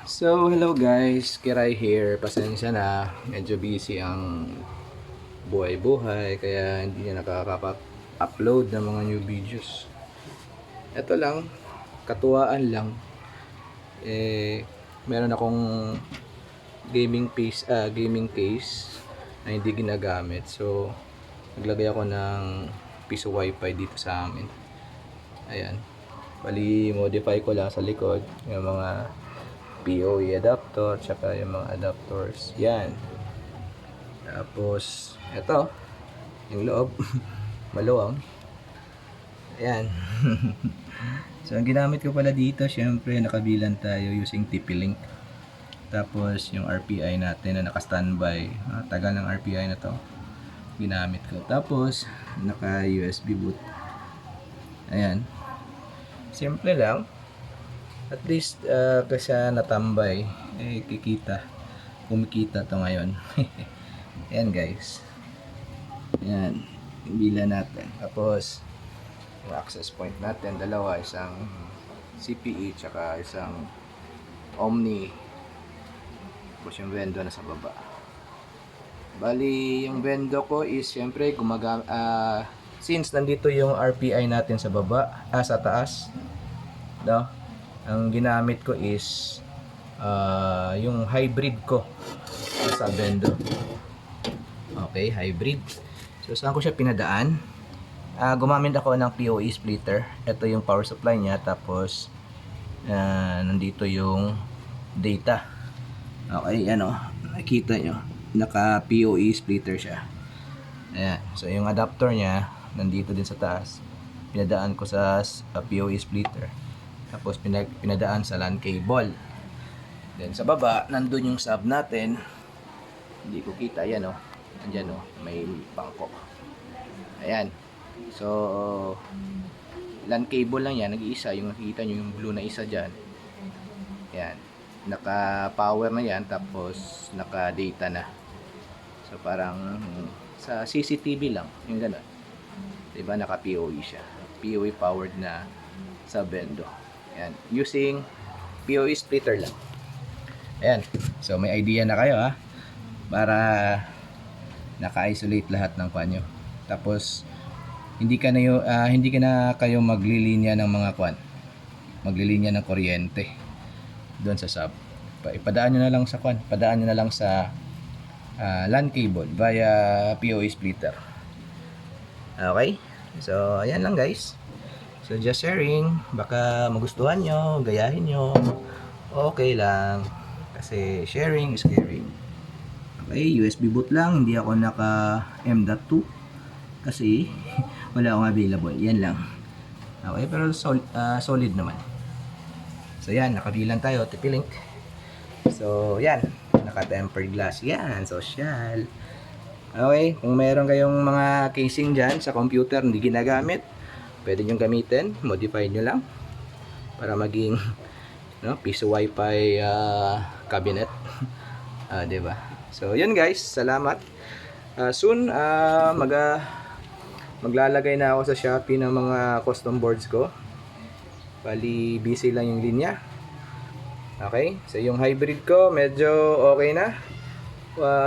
So, hello guys, Kiray here. Pasensya na, medyo busy ang buhay-buhay kaya hindi na nakakapag-upload ng mga new videos. Ito lang, katuwaan lang. Meron akong gaming case na hindi ginagamit. So, naglagay ako ng piso wifi dito sa amin. Ayan. Bali, modify ko lang sa likod yung mga PoE adapter, tsaka yung mga adapters. Yan. Tapos, ito, yung loob, maluwang. Ayan. So, ang ginamit ko pala dito, syempre, nakabilan tayo using TP-Link. Tapos, yung RPI natin na naka-standby. Tagal ng RPI na to. Ginamit ko. Tapos, naka-USB boot. Ayan. Simple lang. At least kasi natambay kumikita to ngayon. Ayan guys, ayan yung bila natin. Tapos yung access point natin dalawa, isang CPE tsaka isang Omni. Tapos yung vendo na sa baba. Bali yung vendo ko is syempre since nandito yung RPI natin sa baba, sa taas, no? Ang ginamit ko is yung hybrid ko sa Bendo. Okay, hybrid. So saan ko siya pinadaan? Gumamit ako ng PoE splitter. Ito yung power supply niya, tapos nandito yung data. Okay, ano, nakita nyo, naka PoE splitter siya. Ayan. So yung adapter niya nandito din sa taas. Pinadaan ko sa PoE splitter. Tapos pinadaan sa LAN cable. Then sa baba, nandun yung sub natin. Hindi ko kita, yan o. Andyan o, may bangko. Ayan. So, LAN cable lang yan, nag-iisa. Yung nakikita nyo yung blue na isa dyan. Ayan. Naka-power na yan, tapos naka-data na. So parang sa CCTV lang, yung gano'n. Diba, naka-PoE siya. PoE powered na sa Bendo. Ayan, using PoE splitter lang. Ayan, so may idea na kayo para naka-isolate lahat ng panyo. Tapos hindi ka na kayo maglilinya ng mga maglilinya ng kuryente doon sa sub. Ipadaan nyo na lang sa padaan nyo na lang sa LAN cable via PoE splitter. Okay, so ayan lang guys. So just sharing, baka magustuhan nyo, gayahin nyo, okay lang, kasi sharing is caring. Okay, USB boot lang, hindi ako naka M.2 kasi wala akong available, yan lang. Okay, pero solid naman. So yan, nakabilan tayo, TP-Link. So yan, naka-tempered glass, yan, social. Okay, kung meron kayong mga casing dyan sa computer hindi ginagamit, pwede nyo gamitin, modify nyo lang para maging piso wifi cabinet. Diba? So yun guys, salamat. Soon maglalagay na ako sa Shopee ng mga custom boards ko. Bali busy lang yung linya. Okay, so yung hybrid ko medyo okay na,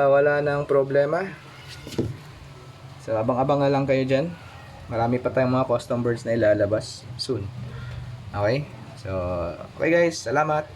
wala nang problema. So abang-abang na lang kayo dyan. Marami pa tayong mga custom boards na ilalabas soon. Okay? So, okay guys, salamat.